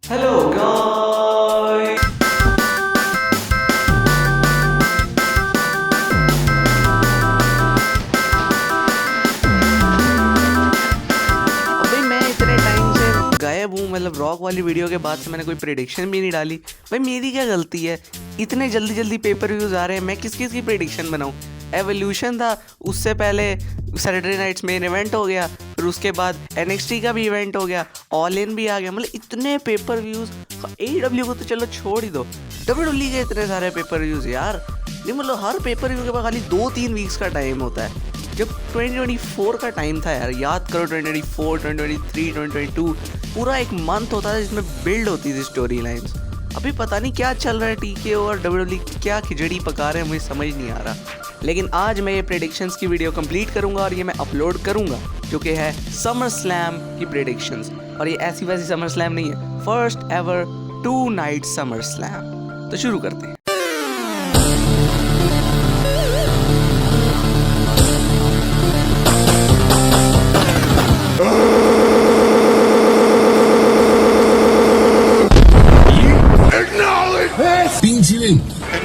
Hello guys. अबे मैं इतने टाइम से गायब हूँ, मतलब रॉक वाली वीडियो के बाद से मैंने कोई प्रेडिक्शन भी नहीं डाली। भाई मेरी क्या गलती है? इतने जल्दी जल्दी पेपर व्यूज आ रहे हैं, मैं किस किस की प्रेडिक्शन बनाऊँ? एवोल्यूशन था, उससे पहले सैटरडे नाइट्स मेन इवेंट हो गया, फिर उसके बाद NXT का भी इवेंट हो गया, ऑल इन भी आ गया। मतलब इतने पेपर व्यूज। AEW को तो चलो छोड़ ही दो, WWE के इतने सारे पेपर व्यूज यार। नहीं मतलब हर पेपर व्यू के बाद खाली 2-3 वीक्स का टाइम होता है। जब 2024 का टाइम था यार, याद करो 2024, 2023, 2022 पूरा एक मंथ होता था जिसमें बिल्ड होती थी स्टोरी लाइन्स। अभी पता नहीं क्या चल रहा है, TKO और WWE क्या खिचड़ी पका रहे हैं, मुझे समझ नहीं आ रहा। लेकिन आज मैं ये प्रेडिक्शंस की वीडियो कंप्लीट करूंगा और ये मैं अपलोड करूंगा, जो कि है समर स्लैम की प्रेडिक्शंस। और ये ऐसी वैसी समर स्लैम नहीं है, first ever 2 night summer slam. तो शुरू करते हैं।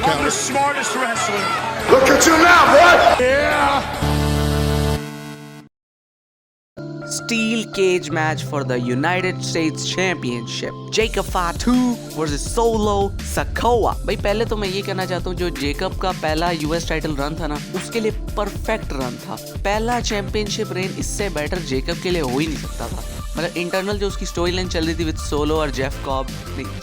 I'm the smartest wrestler. Look at you now, boy! Yeah. Steel cage match for the United States Championship. Jacob Fatu versus Solo Sikoa. भाई पहले तो मैं ये कहना चाहता हूँ, जो जेकब का पहला US टाइटल रन था ना, उसके लिए परफेक्ट रन था। पहला चैंपियनशिप रेन इससे बेटर जेकब के लिए हो ही नहीं सकता था। मतलब इंटरनल जो उसकी स्टोरी लाइन चल रही थी विद सोलो और जेफ कॉब,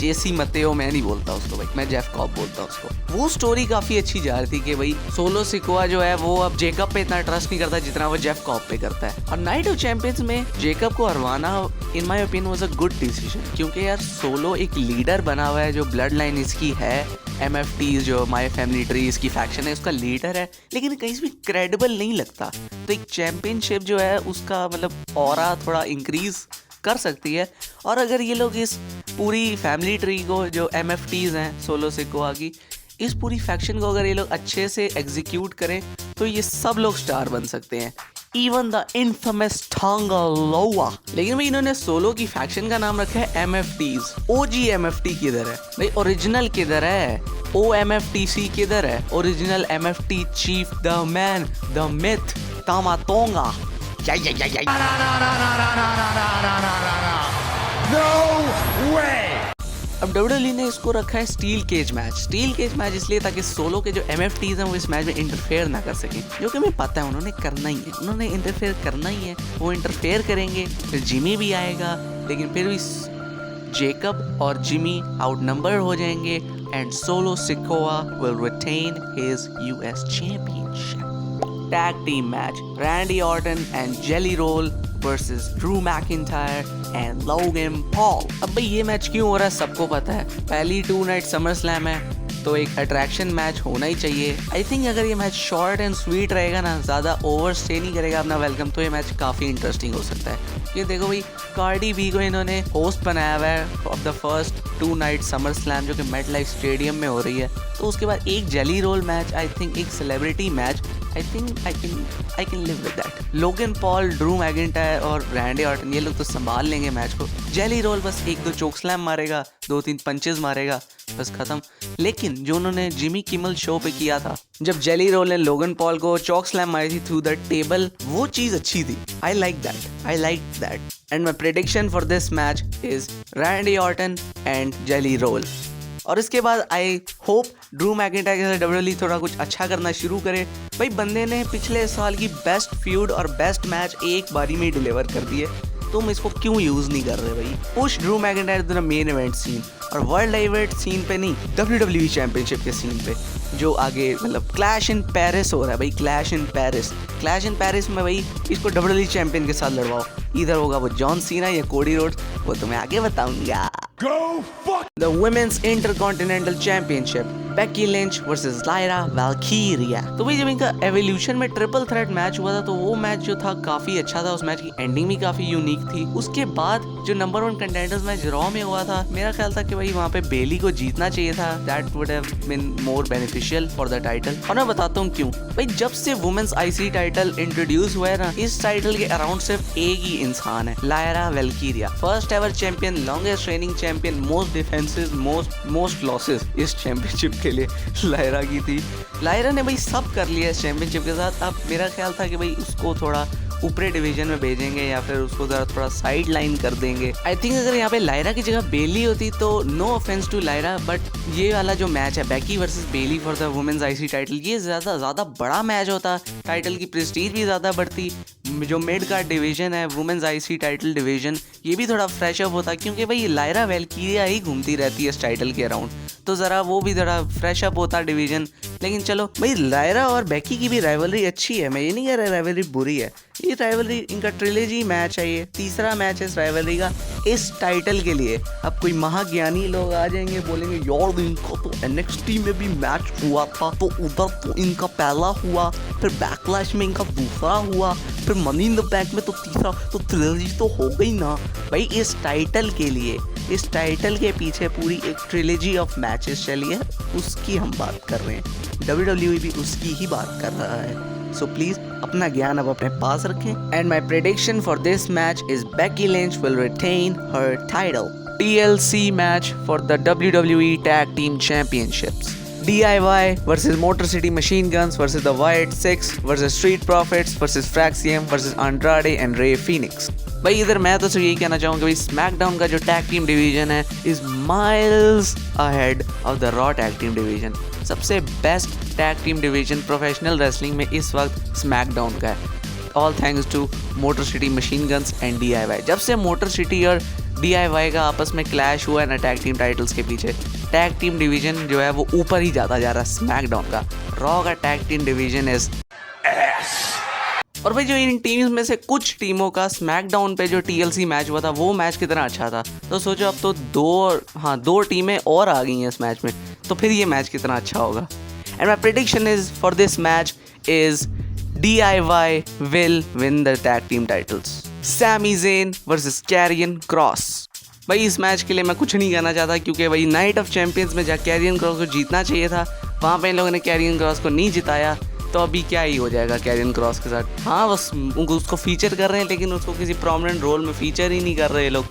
जेसी मतेओ मैं नहीं बोलता उसको भाई, मैं जेफ कॉब बोलता उसको। वो स्टोरी काफी अच्छी जा रही थी कि भाई सोलो सिकोआ जो है वो अब जेकब पे इतना ट्रस्ट नहीं करता जितना वो जेफ कॉब पे करता है। और नाइट ऑफ चैंपियंस में जेकब को हरवाना in my opinion was a good decision, क्योंकि यार सोलो एक लीडर बना हुआ है, जो ब्लड लाइन इसकी है, MFT जो माय फैमिली ट्री इसकी फैक्शन है, उसका लीडर है, लेकिन कहीं से भी क्रेडिबल नहीं लगता। तो एक चैंपियनशिप जो है उसका मतलब ऑरा थोड़ा इंक्रीज कर सकती है। और अगर ये लोग इस पूरी फैमिली ट्री को, जो MFTs हैं सोलो सिकोआ की, इस पूरी फैक्शन को अगर ये लोग अच्छे से एग्जीक्यूट करें तो ये सब लोग स्टार बन सकते हैं, even the infamous Tanga Loa। लेकिन भाई इन्होंने सोलो की फैक्शन का नाम रखा है MFTs। OG MFT किधर है भाई? ओरिजिनल किधर है? OMFTC किधर है? Original MFT chief, the man, the myth, तामा तोंगा। No way. अब WWE ने इसको रखा है steel cage match. Steel cage match इसलिए ताकि सोलो के जो MFTs हैं वो इस मैच में इंटरफेयर ना कर सकें, जो कि हमें पता है उन्होंने करना ही है, उन्होंने इंटरफेयर करना ही है। वो इंटरफेयर करेंगे, फिर जिमी भी आएगा, लेकिन फिर भी जेकब और जिमी आउटनंबर हो जाएंगे and solo Sikoa will retain his US championship. Tag team match, Randy Orton and Jelly Roll versus Drew McIntyre and Logan Paul. अब भाई ये मैच क्यों हो रहा है सबको पता है, पहली 2 नाइट समर स्लैम है तो एक अट्रैक्शन मैच होना ही चाहिए। आई थिंक अगर ये मैच शॉर्ट एंड स्वीट रहेगा ना, ज़्यादा ओवर स्टे नहीं करेगा अपना वेलकम, तो ये मैच काफ़ी इंटरेस्टिंग हो सकता है। ये देखो भाई, कार्डी बी को इन्होंने होस्ट बनाया हुआ है of the first 2 night summer slam, जो कि मेट लाइफ स्टेडियम में हो रही है। तो उसके बाद एक Jelly Roll match, I think एक celebrity match, I think I can live with that. Logan Paul, Drew McIntyre और रैंडी ऑर्टन ये लोग तो संभाल लेंगे मैच को। जेली रोल बस 1-2 चोक स्लैम मारेगा, 2-3 पंचेस मारेगा, बस खत्म। लेकिन जो उन्होंने जिमी किमल शो पे किया था, जब जेली रोल ने लोगन पॉल को चौक स्लैम मारी थी थ्रू द टेबल, वो चीज अच्छी थी। I like that and my prediction for this match is Randy Orton and Jelly Roll. और इसके बाद आई होप ड्रू मैकिंटायर के साथ WWE थोड़ा कुछ अच्छा करना शुरू करे। भाई बंदे ने पिछले साल की बेस्ट फ्यूड और बेस्ट मैच एक बारी में ही डिलीवर कर दिए, तुम इसको क्यों यूज नहीं कर रहे भाई? Push Drew McIntyre to the main event scene, और वर्ल्ड इवेंट सीन पे नहीं, WWE चैंपियनशिप के सीन पे, जो आगे मतलब क्लैश इन पेरिस हो रहा है भाई। क्लैश इन पेरिस में भाई इसको WWE चैंपियन के साथ लड़वाओ, इधर होगा वो जॉन सीना या कोडी रोड्स, वो तुम्हें आगे बताऊंगा। Go fuck. The Women's Intercontinental Championship, Becky Lynch versus Lyra Valkyria. तो भाई जब इनका एवोल्यूशन में ट्रिपल थ्रेट मैच हुआ था तो वो मैच जो था काफी अच्छा था, उस मैच की एंडिंग भी काफी यूनिक थी। उसके बाद जो नंबर 1 कंटेंडर्स मैच रॉ में हुआ था, मेरा ख्याल था कि भाई वहाँ पे बेली को जीतना चाहिए था, that would have been more beneficial for the title. और मैं बताता हूँ क्यों। भाई जब से वुमेन्स आईसी टाइटल इंट्रोड्यूस हुआ है ना, इस टाइटल के अराउंड सिर्फ एक ही इंसान है, Lyra Valkyria, first ever champion, longest reigning champion, most defences, most losses इस चैंपियनशिप के लिए लायरा की थी। लायरा ने भाई सब कर लिया इस चैंपियनशिप के साथ। अब मेरा ख्याल था कि भाई उसको थोड़ा ऊपरी डिवीजन में भेजेंगे या फिर उसको थोड़ा साइड लाइन कर देंगे। आई थिंक अगर यहाँ पे लायरा की जगह बेली होती तो no offence to Lyra, but ये वाला जो मैच है Becky versus Bayley for the women's IC title, ये ज़्यादा बड़ा मैच होता, टाइटल की प्रेस्टीज भी ज़्यादा बढ़ती। जो मिड कार्ड डिवीजन है वुमेन्स आईसी टाइटल डिवीजन, ये भी थोड़ा फ्रेश अप होता, क्योंकि भाई लायरा वैल्कीरिया ही घूमती रहती है इस टाइटल के अराउंड, तो ज़रा वो भी ज़रा फ्रेश अप होता डिवीजन। लेकिन चलो भाई, लायरा और बेकी की भी राइवलरी अच्छी है, मैं ये नहीं कह रहा राइवलरी बुरी है। ये राइवलरी, इनका ट्रिलॉजी मैच है, ये तीसरा मैच है इस राइवलरी का इस टाइटल के लिए। अब कोई महाज्ञानी लोग आ जाएंगे, बोलेंगे यार इनका तो NXT में भी मैच हुआ था, तो उधर तो इनका पहला हुआ, फिर बैकलैश में इनका दूसरा हुआ, फिर मनी इन द बैंक में तो तीसरा, तो ट्रिलॉजी तो हो गई ना। भाई इस टाइटल के लिए, इस टाइटल के पीछे पूरी एक ट्रिलॉजी ऑफ मैचेस चली है, उसकी हम बात कर रहे हैं। WWE भी उसकी ही बात कर रहा है। सो प्लीज अपना ज्ञान अब अपने पास रखें। And my prediction for this match is Becky Lynch will retain her title. TLC match for the WWE Tag Team Championships. DIY versus Motor City Machine Guns versus the Wyatt Six versus Street Profits versus Fraxium versus Andrade and Rey Fenix. भाई इधर मैं तो सिर्फ यही कहना चाहूँगा भाई SmackDown का जो टैग टीम डिवीजन है is miles ahead of the Raw tag team division. सबसे best tag team division professional wrestling में इस वक्त स्मैकडाउन का है, all thanks to Motor City Machine Guns and DIY। जब से मोटर सिटी और DIY का आपस में क्लैश हुआ है ना टैग टीम टाइटल्स के पीछे, टैग टीम डिवीजन जो है वो ऊपर ही जाता जा रहा है स्मैकडाउन का। रॉ का टैग टीम डिवीजन इज और भाई जो इन टीम्स में से कुछ टीमों का स्मैकडाउन पे जो TLC मैच हुआ था वो मैच कितना अच्छा था, तो सोचो अब तो दो टीमें और आ गई हैं इस मैच में, तो फिर ये मैच कितना अच्छा होगा। And my prediction is for this match is DIY will win the tag team titles. Sami Zayn versus Karrion Kross. भाई इस मैच के लिए मैं कुछ नहीं कहना चाहता, क्योंकि भाई नाइट ऑफ चैंपियंस में जहाँ कैरियन क्रॉस को जीतना चाहिए था वहाँ पे इन लोगों ने कैरियन क्रॉस को नहीं जिताया, तो अभी क्या ही हो जाएगा कैरियन क्रॉस के साथ। हाँ बस उसको फीचर कर रहे हैं, लेकिन उसको किसी प्रोमिनेंट रोल में फीचर ही नहीं कर रहे लोग।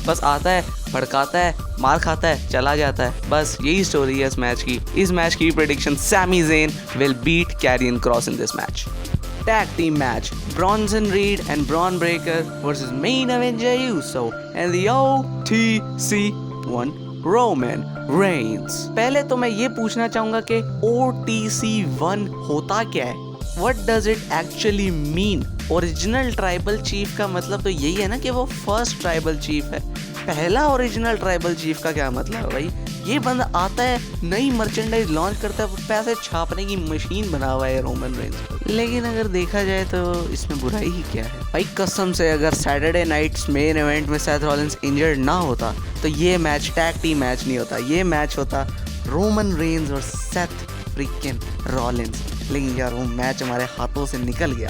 बस आता है, भड़काता है, मार खाता है, चला जाता है, बस यही स्टोरी है इस मैच की। इस मैच की prediction Sami Zayn will beat Karrion Kross in this match. Tag team match, Bronson Reed and Braun Breaker versus main event Jey Uso and the OTC1 Roman Reigns. पहले तो मैं ये पूछना चाहूँगा कि OTC1 होता क्या है? What does it actually mean? Original tribal chief का मतलब तो यही है ना कि वो फर्स्ट ट्राइबल चीफ है। पहला ओरिजिनल ट्राइबल चीफ का क्या मतलब है भाई? ये बंदा आता है, नई मर्चेंडाइज लॉन्च करता है, वो पैसे छापने की मशीन बना हुआ है रोमन रेंज। लेकिन अगर देखा जाए तो इसमें बुराई ही क्या है भाई? कसम से अगर सैटरडे नाइट्स मेन इवेंट में सेथ रॉलिंस इंजर्ड ना होता तो ये मैच टैग टीम मैच नहीं होता, ये मैच होता रोमन रेंज और सेथ फ्रीकिन रॉलिंस। लेकिन यार वो मैच हमारे हाथों से निकल गया,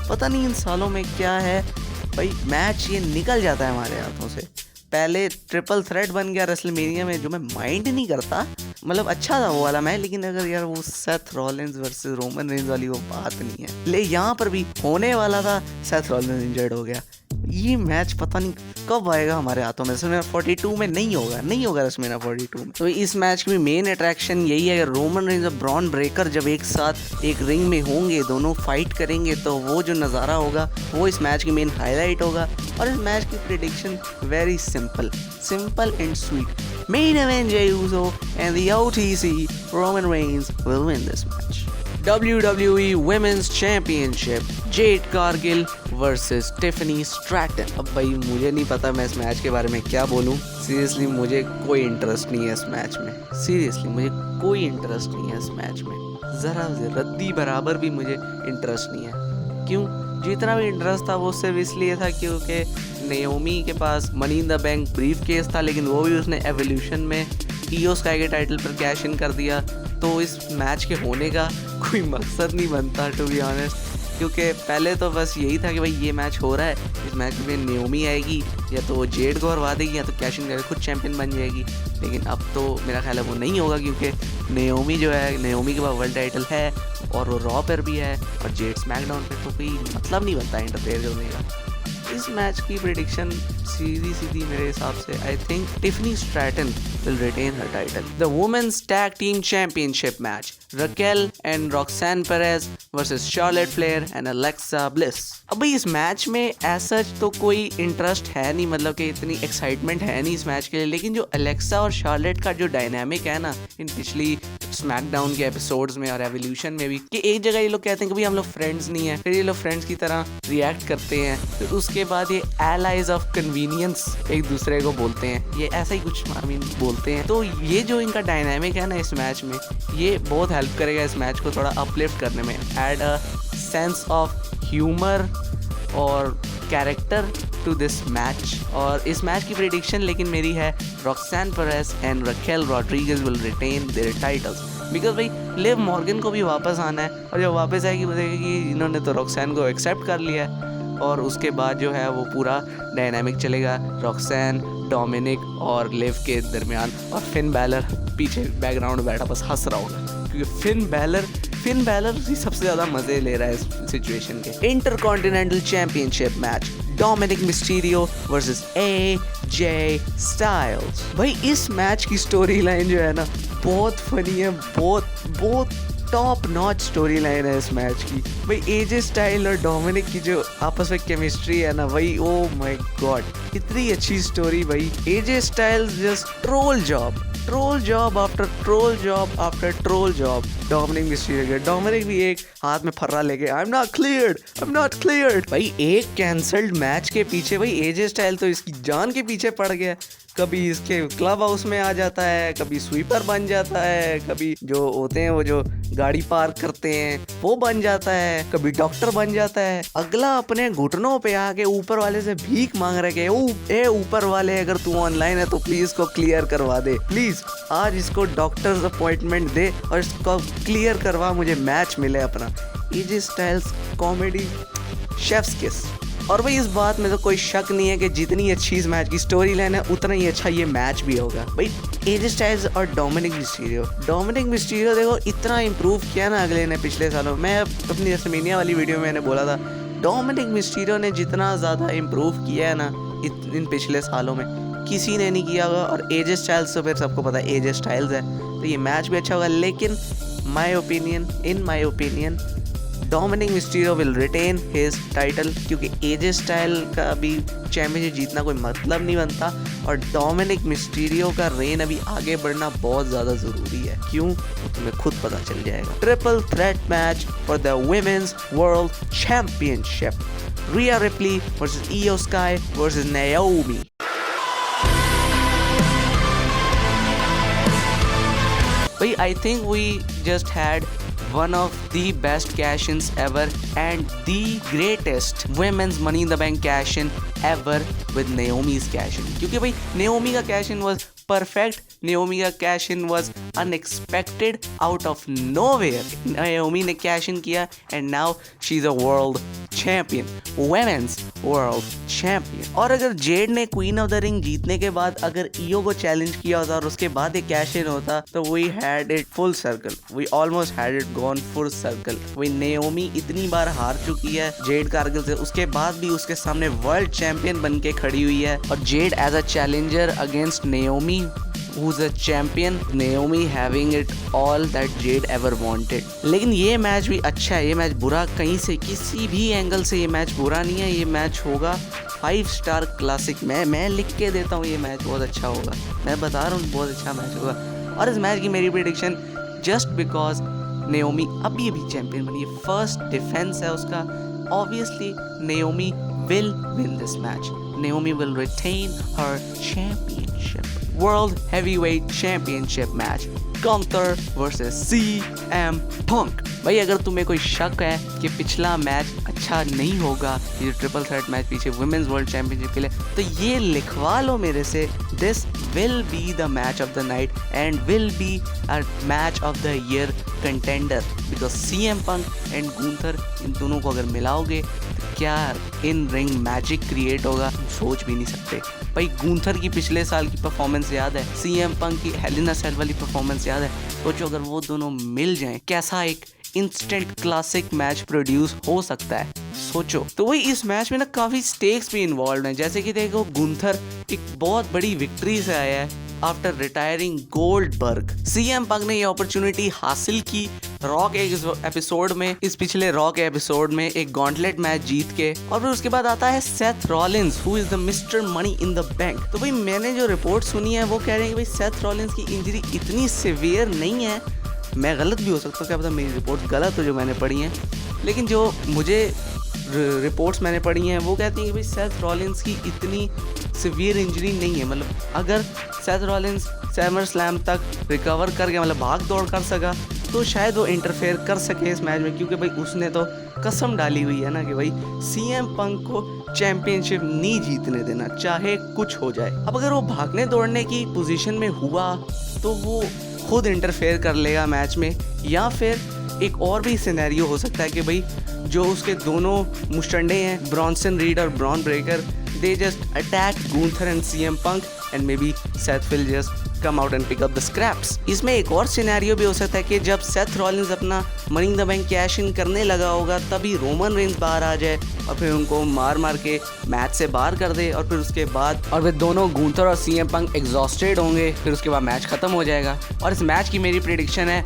पता नहीं इन सालों में क्या है भाई, मैच ये निकल जाता है हमारे हाथों से। पहले ट्रिपल थ्रेट बन गया रेसलमेनिया में, जो मैं माइंड नहीं करता, मतलब अच्छा था वो वाला मैच, लेकिन अगर यार वो Seth Rollins versus Roman Reigns वाली वो बात नहीं है। ले यहाँ पर भी होने वाला था, सेथ रॉलिंस इंजर्ड हो गया। ये मैच पता नहीं कब आएगा हमारे हाथों में। रेसलमेनिया 42 में नहीं होगा रेसलमेनिया 42 में। तो इस मैच की मेन अट्रैक्शन यही है, रोमन रेंज और ब्रॉन ब्रेकर जब एक साथ एक रिंग में होंगे, दोनों फाइट करेंगे, तो वो जो नज़ारा होगा वो इस मैच की मेन हाईलाइट होगा। और इस मैच की prediction very simple and sweet. Main event Jey Uso and the OTC Roman Reigns will win this match. WWE Women's Championship, Jade Cargill versus Tiffany Stratton. अब भाई मुझे नहीं पता मैं इस मैच के बारे में क्या बोलूँ। सीरियसली मुझे कोई इंटरेस्ट नहीं है इस मैच में, सीरियसली मुझे कोई इंटरेस्ट नहीं है इस मैच में, ज़रा रद्दी बराबर भी मुझे इंटरेस्ट नहीं है। क्यों? जितना भी इंटरेस्ट था वो सिर्फ इसलिए था क्योंकि नेओमी के पास Money in the Bank briefcase था, लेकिन वो भी उसने एवोल्यूशन में ईओ स्काई के टाइटल पर कैश इन कर दिया, तो इस मैच के होने का कोई मकसद नहीं बनता टू बी ऑनेस्ट, क्योंकि पहले तो बस यही था कि भाई ये मैच हो रहा है, इस मैच में नेओमी आएगी या तो जेड को हरवा देगी या तो कैश इन करके खुद चैंपियन बन जाएगी। लेकिन अब तो मेरा ख्याल है वो नहीं होगा, क्योंकि नेओमी जो है, नेओमी के पास वर्ल्ड टाइटल है और वो रॉ पर भी है और जेड स्मैकडाउन पे, तो कोई मतलब नहीं बनता इंटरफेयर करने का। इस मैच की प्रेडिक्शन सीधी मेरे हिसाब से, I think Tiffany Stratton will retain her title. The Women's Tag Team Championship match, Raquel and Roxanne Perez versus Charlotte Flair and Alexa Bliss. अब भाई इस मैच में ऐसा तो कोई इंटरेस्ट है नहीं, मतलब कि इतनी एक्साइटमेंट है नहीं इस मैच के लिए, लेकिन जो अलेक्सा और शार्लेट का जो डायनामिक है ना इन पिछली स्मैकडाउन के एपिसोड्स में और एवोल्यूशन में भी, कि एक जगह ये लोग कहते हैं कि भाई हम लोग फ्रेंड्स नहीं है, फिर ये लोग फ्रेंड्स की तरह रिएक्ट करते हैं, फिर उसके बाद ये एलाइज ऑफ कन्वीनियंस एक दूसरे को बोलते हैं, ये ऐसा ही कुछ बोलते हैं। तो ये जो इनका डायनामिक है ना इस मैच में, ये बहुत हेल्प करेगा इस मैच को थोड़ा अपलिफ्ट करने में, add a sense of humour और कैरेक्टर टू दिस मैच। और इस मैच की प्रेडिक्शन लेकिन मेरी है Roxanne Perez and Raquel Rodriguez will retain their titles, because भाई लिव मॉर्गन को भी वापस आना है, और जब वापस आएगी बोलेगी कि इन्होंने तो रॉक्सैन को एक्सेप्ट कर लिया है, और उसके बाद जो है वो पूरा डायनामिक चलेगा रॉक्सैन, डोमिनिक और लिव के दरमियान, और फिन बैलर पीछे बैकग्राउंड में बैठा बस हंस रहा होगा, क्योंकि फिन बैलर ही सबसे ज़्यादा मज़े ले रहा है इस सिचुएशन के। Intercontinental championship match, Dominik Mysterio versus AJ styles. भाई इस मैच की स्टोरी लाइन जो है ना बहुत फनी है, बहुत टॉप नॉच स्टोरी लाइन है इस मैच की। भाई AJ स्टाइल और डोमिनिक की जो आपस में केमिस्ट्री है ना भाई, ओ माय गॉड इतनी अच्छी स्टोरी भाई। AJ Styles just troll job after troll job Dominik Mysterio. Dominik भी एक हाथ में फर्रा लेके आई एम नॉट क्लियर्ड। भाई एक कैंसल्ड मैच के पीछे भाई AJ स्टाइल तो इसकी जान के पीछे पड़ गया, कभी इसके क्लब हाउस में आ जाता है, कभी स्वीपर बन जाता है, कभी जो होते हैं वो जो गाड़ी पार्क करते हैं वो बन जाता है, कभी डॉक्टर बन जाता है। अगला अपने घुटनों पे आके ऊपर वाले से भीख मांग रहा है, ए ऊपर वाले अगर तू ऑनलाइन है तो प्लीज इसको क्लियर करवा दे, प्लीज आज इसको डॉक्टर्स अपॉइंटमेंट दे और इसको क्लियर करवा, मुझे मैच मिले अपना। AJ स्टाइल्स कॉमेडी शेफ्स किस। और भाई इस बात में तो कोई शक नहीं है कि जितनी अच्छी इस मैच की स्टोरी लाइन है उतना ही अच्छा ये मैच भी होगा। भाई AJ स्टाइल्स और डोमिनिक मिस्टीरियो देखो इतना इम्प्रूव किया ना अगले ने पिछले सालों। मैं अपनी रेसलमेनिया वाली वीडियो में मैंने बोला था डोमिनिक मिस्टीरियो ने जितना ज़्यादा इम्प्रूव किया है ना इन पिछले सालों में किसी ने नहीं किया होगा। और AJ स्टाइल्स तो फिर सबको पता है AJ स्टाइल्स है, तो ये मैच भी अच्छा होगा। लेकिन in my opinion Dominik Mysterio will retain his title, क्योंकि AJ स्टाइल का भी चैंपियनशिप जीतना कोई मतलब नहीं बनता, और डोमिनिक मिस्टीरियो का रेन अभी आगे बढ़ना बहुत ज़्यादा ज़रूरी है। क्यों वो तुम्हें खुद पता चल जाएगा। Triple threat match for the women's world championship, Rhea Ripley versus Iyo Sky versus Naomi. भाई I think we just had one of the best cash-ins ever and the greatest women's Money in the Bank cash-in ever with Naomi's cash-in, क्योंकि भाई Naomi का cash-in was perfect, Naomi का cash-in was unexpected, out of nowhere Naomi ने cash-in किया and now she's a world champion, women's world champion। और अगर Z ने queen of the ring जीतने के बाद अगर ईओ को चैलेंज किया होता और उसके बाद एक कैश इन होता तो we had it full circle, we almost had it gone full circle. वही नेओमी इतनी बार हार चुकी है जेड कारगिल से, उसके बाद भी उसके सामने वर्ल्ड चैंपियन बन के खड़ी हुई है, और Jade as a challenger against Naomi who's a champion, Naomi having it all that Jade ever wanted। लेकिन ये मैच भी अच्छा है, ये मैच बुरा कहीं से किसी भी एंगल से ये मैच बुरा नहीं है। ये मैच होगा 5 स्टार क्लासिक। मैं लिख के देता हूँ ये मैच बहुत अच्छा होगा, मैं बता रहा हूँ बहुत अच्छा मैच होगा। और इस मैच की मेरी प्रेडिक्शन जस्ट बिकॉज नेओमी अभी चैंपियन बनी है, फर्स्ट डिफेंस है उसका, obviously Naomi will win this match. Naomi will retain her championship. World Heavyweight Championship match. Gunther versus CM Punk. भाई अगर तुम्हें कोई शक है कि पिछला मैच अच्छा नहीं होगा, ये ट्रिपल थ्रेट मैच पीछे वुमेन्स वर्ल्ड चैंपियनशिप के लिए, तो ये लिखवा लो मेरे से. This will be the match of the night and will be a match of the year contender, because CM Punk and Gunther, इन दोनों को अगर मिलाओगे तो क्या इन रिंग मैजिक क्रिएट होगा, सोच भी नहीं सकते. भाई गुंथर की पिछले साल की परफॉर्मेंस याद है, CM Punk की हेल इन अ सेल वाली परफॉर्मेंस याद है. सोचो अगर वो दोनों मिल जाएं, कैसा एक इंस्टेंट क्लासिक मैच प्रोड्यूस हो सकता है. सोचो. तो वही इस मैच में ना काफी स्टेक्स भी इन्वॉल्व हैं. जैसे कि देखो गुंथर एक बहुत बड़ी विक्ट्री से आया है after retiring Goldberg. CM Punk ने ये अपॉर्चुनिटी हासिल की रॉ के एपिसोड में, इस पिछले रॉ के एपिसोड में एक गॉन्टलेट मैच जीत के, और फिर उसके बाद आता है Seth Rollins who is the mister money in the bank. तो भाई मैंने जो रिपोर्ट सुनी है वो कह रहे हैं कि भाई सेथ रॉलिंस की इंजरी इतनी सिवियर नहीं है. मैं गलत भी हो सकता हूँ, क्या पता मेरी रिपोर्ट गलत हो जो मैंने पढ़ी हैं, लेकिन जो मुझे रिपोर्ट्स मैंने पढ़ी हैं वो कहती हैं कि भाई सेथ रॉलिंस की इतनी सिवियर इंजरी नहीं है. मतलब अगर सेथ रॉलिंस समर स्लैम तक रिकवर करके मतलब भाग दौड़ कर सका तो शायद वो इंटरफेयर कर सके इस मैच में, क्योंकि भाई उसने तो कसम डाली हुई है ना कि भाई CM Punk को चैंपियनशिप नहीं जीतने देना चाहे कुछ हो जाए. अब अगर वो भागने दौड़ने की पोजीशन में हुआ तो वो खुद इंटरफेयर कर लेगा मैच में, या फिर एक और भी सिनेरियो हो सकता है कि भाई जो उसके दोनों मुस्टंडे हैं ब्रॉन्सन रीड और Bron Breakker, they just attack Gunther and CM Punk and maybe Seth will just come out and pick up the scraps. इसमें एक और सिनेरियो भी हो सकता है कि जब सेथ रॉलिंस अपना money in the bank cash in करने लगा होगा तभी रोमन रेंस बाहर आ जाए और फिर उनको मार मार के मैच से बाहर कर दे, और फिर उसके बाद और फिर दोनों गुंथर और CM Punk एग्जॉस्टेड होंगे, फिर उसके बाद मैच खत्म हो जाएगा. और इस मैच की मेरी प्रेडिक्शन है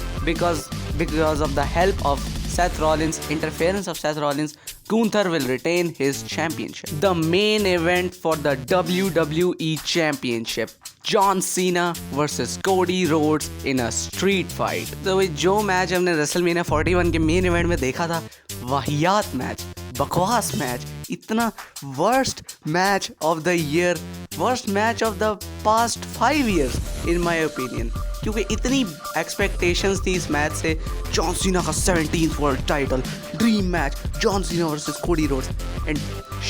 because of the help of Seth Rollins, interference of Seth Rollins, Gunther will retain his championship. The main event for the WWE Championship, John Cena versus Cody Rhodes in a street fight. तो जो match हमने WrestleMania 41 के main event में देखा था, वाहियात match, बकवास match, इतना worst match of the year, worst match of the past 5 years in my opinion, क्योंकि इतनी एक्सपेक्टेशंस थी इस मैच से. जॉन सीना का 17th world title, dream match, John Cena versus Cody Rhodes, and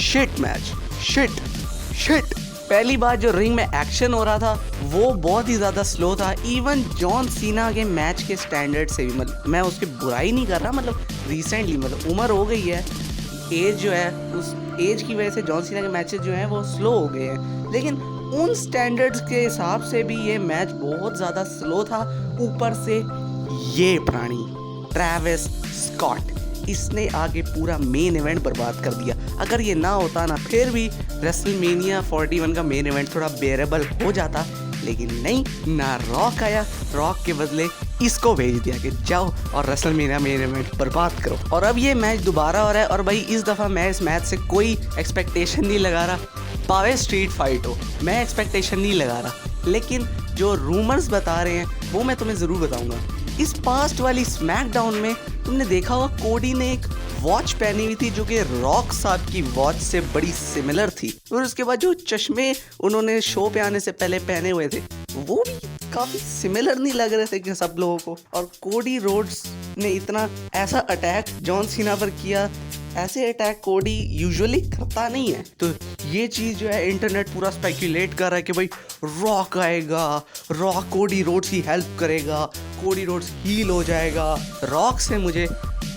shit match, shit. पहली बार जो ring में action हो रहा था वो बहुत ही ज़्यादा स्लो था, इवन जॉन सीना के मैच के स्टैंडर्ड से भी. मतलब मैं उसकी बुराई नहीं कर रहा, मतलब रिसेंटली मतलब उम्र हो गई है, एज जो है उस एज की वजह से जॉन सीना के मैचेस जो हैं वो स्लो हो गए हैं, लेकिन उन स्टैंडर्ड्स के हिसाब से भी ये मैच बहुत ज़्यादा स्लो था. ऊपर से ये प्राणी ट्रैविस स्कॉट, इसने आगे पूरा मेन इवेंट बर्बाद कर दिया. अगर ये ना होता ना फिर भी रेसलमेनिया 41 का मेन इवेंट थोड़ा बेरेबल हो जाता, लेकिन नहीं, ना रॉक आया, रॉक के बदले इसको भेज दिया कि जाओ और रेसलमेनिया मेन इवेंट बर्बाद करो. और अब ये मैच दोबारा हो रहा है, और भाई इस दफ़ा मैं इस मैच से कोई एक्सपेक्टेशन नहीं लगा रहा. पावे स्ट्रीट फाइट हो, मैं एक्सपेक्टेशन नहीं लगा रहा, लेकिन जो रूमर्स बता रहे हैं वो मैं तुम्हें ज़रूर बताऊंगा. इस पास्ट वाली स्मैकडाउन में तुमने देखा होगा कोडी ने एक वॉच पहनी हुई थी जो कि रॉक साहब की वॉच से बड़ी सिमिलर थी, और उसके बाद जो चश्मे उन्होंने शो पे आने से पहले पहने हुए थे वो भी काफ़ी सिमिलर नहीं लग रहे थे कि सब लोगों को. और कोडी रोड्स ने इतना ऐसा अटैक जॉन सीना पर किया, ऐसे अटैक कोडी यूजुअली करता नहीं है. तो ये चीज़ जो है इंटरनेट पूरा स्पेकुलेट कर रहा है कि भाई रॉक आएगा, रॉक कोडी रोड्स की हेल्प करेगा, कोडी रोड्स हील हो जाएगा. रॉक से मुझे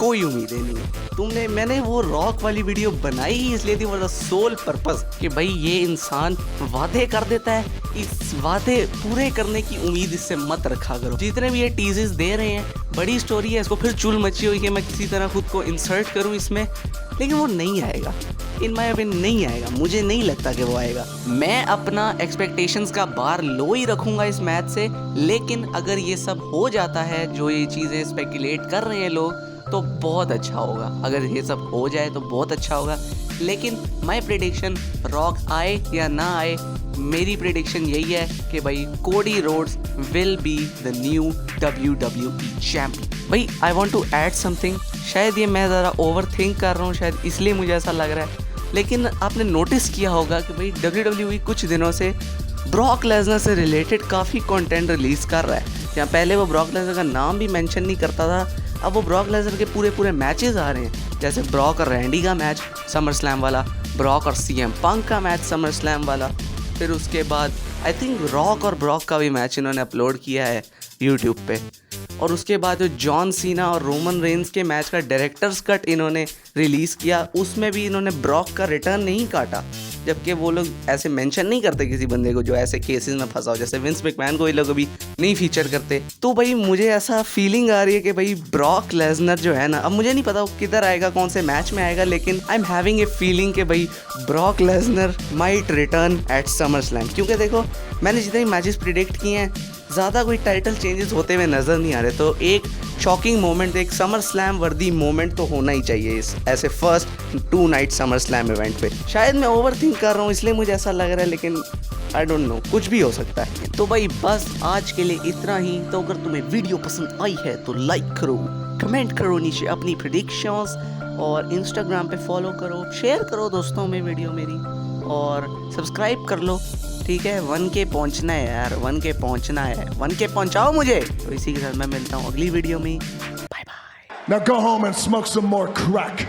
कोई उम्मीदें नहीं है. मैंने वो रॉक वाली वीडियो बनाई ही इसलिए थी, वो सोल पर्पस कि भाई ये इंसान वादे कर देता है, इस वादे पूरे करने की उम्मीद इससे मत रखा करो. जितने भी ये टीजेस दे रहे हैं, बड़ी स्टोरी है, इसको फिर चुल मची हुई कि मैं किसी तरह खुद को इंसर्ट करूं इसमें, लेकिन वो नहीं आएगा. इन माय ओपिनियन नहीं आएगा, मुझे नहीं लगता कि वो आएगा. मैं अपना एक्सपेक्टेशंस का बार लो ही रखूंगा इस मैच से, लेकिन अगर ये सब हो जाता है जो ये चीज़ें स्पेकुलेट कर रहे हैं लोग तो बहुत अच्छा होगा. अगर ये सब हो जाए तो बहुत अच्छा होगा, लेकिन माय प्रेडिक्शन रॉक आए या ना आए, मेरी प्रेडिक्शन यही है कि भाई Cody Rhodes will be the new WWE champion. भाई I want to add something, शायद ये मैं ज़रा ओवर थिंक कर रहा हूँ, शायद इसलिए मुझे ऐसा लग रहा है. लेकिन आपने नोटिस किया होगा कि भाई WWE कुछ दिनों से ब्रॉक लेसनर से रिलेटेड काफ़ी कंटेंट रिलीज़ कर रहा है। जहाँ पहले वो ब्रॉक लेसनर का नाम भी मेंशन नहीं करता था, अब वो ब्रॉक लेसनर के पूरे मैचेस आ रहे हैं। जैसे ब्रॉक और रैंडी का मैच समर स्लैम वाला, ब्रॉक और CM पंक का मैच समर स्लैम वाला, फिर उसके बाद आई थिंक रॉक और ब्रॉक का भी मैच इन्होंने अपलोड किया है यूट्यूब पे। और उसके बाद जो जॉन सीना और रोमन रेंस के मैच का डायरेक्टर्स कट इन्होंने रिलीज़ किया, उसमें भी इन्होंने ब्रॉक का रिटर्न नहीं काटा, जबकि वो लोग ऐसे मेंशन नहीं करते किसी बंदे को जो ऐसे केसेस में फंसा हो। जैसे विंस मैकमैन को ये लोग अभी नहीं फीचर करते। तो भाई मुझे ऐसा फीलिंग आ रही है कि भाई ब्रॉक लेसनर जो है ना, अब मुझे नहीं पता वो किधर आएगा, कौन से मैच में आएगा, लेकिन I am having a feeling कि भाई Brock Lesnar might return at SummerSlam. क्योंकि देखो मैंने जितने मैचेस प्रिडिक्ट किए हैं, ज़्यादा कोई टाइटल चेंजेस होते हुए नज़र नहीं आ रहे। तो एक शॉकिंग मोमेंट, एक समर स्लैम वर्दी मोमेंट तो होना ही चाहिए इस ऐसे first 2 night summer slam event पे। शायद मैं ओवर थिंक कर रहा हूँ इसलिए मुझे ऐसा लग रहा है, लेकिन आई डोंट नो, कुछ भी हो सकता है। तो भाई बस आज के लिए इतना ही। तो अगर तुम्हें वीडियो पसंद आई है तो लाइक करो, कमेंट करो नीचे अपनी प्रेडिक्शंस, और इंस्टाग्राम पे फॉलो करो, शेयर करो दोस्तों में वीडियो मेरी, और सब्सक्राइब कर लो। ठीक है, 1K पहुंचना है यार, 1K पहुंचना है, 1K पहुंचाओ मुझे। तो इसी के साथ मैं मिलता हूँ अगली वीडियो में। Bye bye. Now go home and smoke some more crack.